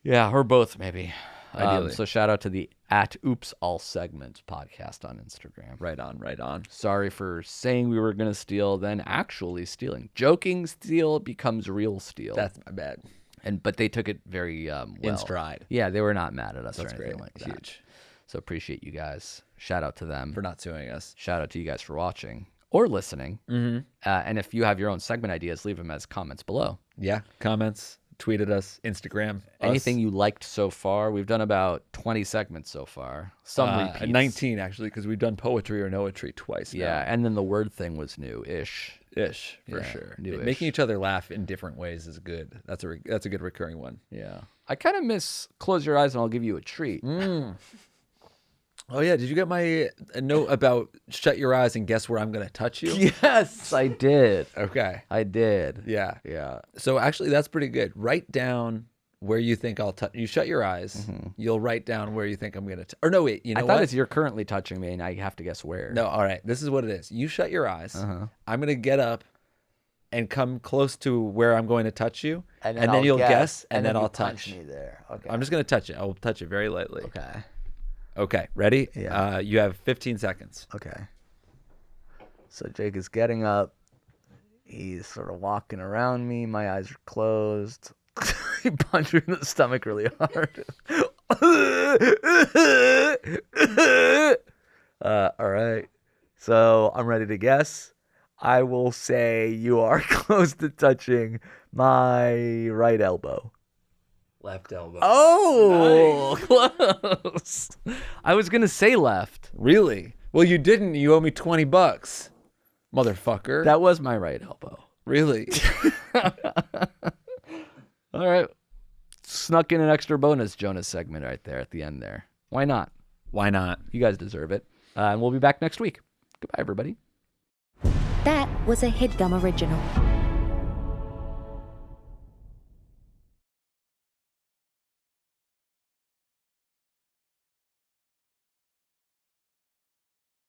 Yeah, or both maybe. Ideally. So shout out to the @Oops All Segments podcast on Instagram. Right on. Sorry for saying we were going to steal, then actually stealing. Joking steal becomes real steal. That's my bad. But they took it very well. In stride. Yeah, they were not mad at us That's or anything great. like that. Huge. So appreciate you guys. Shout out to them For not suing us. Shout out to you guys for watching or listening. And if you have your own segment ideas, leave them as comments below. Yeah, comments, tweet at us, Instagram. Anything you liked so far. We've done about 20 segments so far. Some repeats. 19 actually, because we've done poetry or noetry twice. Yeah, now. and then the word thing was new-ish. For sure. New-ish. Making each other laugh in different ways is good. That's a good recurring one. Yeah. I kind of miss close your eyes and I'll give you a treat. Oh yeah, did you get my note about shut your eyes and guess where I'm gonna touch you? Yes, I did. Okay. I did. Yeah. Yeah. So actually, that's pretty good. Write down where you think I'll touch. You shut your eyes. You'll write down where you think I'm gonna. Or no, wait. You know I what? thought it's you're currently touching me, and I have to guess where. No. All right. This is what it is. You shut your eyes. I'm gonna get up and come close to where I'm going to touch you, and then you'll guess, and then I'll touch. Me there. Okay. I'm just gonna touch it. I'll touch it very lightly. Okay. Okay. Ready? Yeah. You have 15 seconds. Okay. So Jake is getting up. He's sort of walking around me. My eyes are closed. He punched me in the stomach really hard. All right. So I'm ready to guess. I will say you are close to touching my right elbow. Left elbow. Oh, nice. Close. I was going to say left. Really? Well, you didn't. You owe me $20, motherfucker. That was my right elbow. Really? All right. Snuck in an extra bonus Jonas segment right there at the end there. Why not? Why not? You guys deserve it. And we'll be back next week. Goodbye, everybody. That was a Headgum original.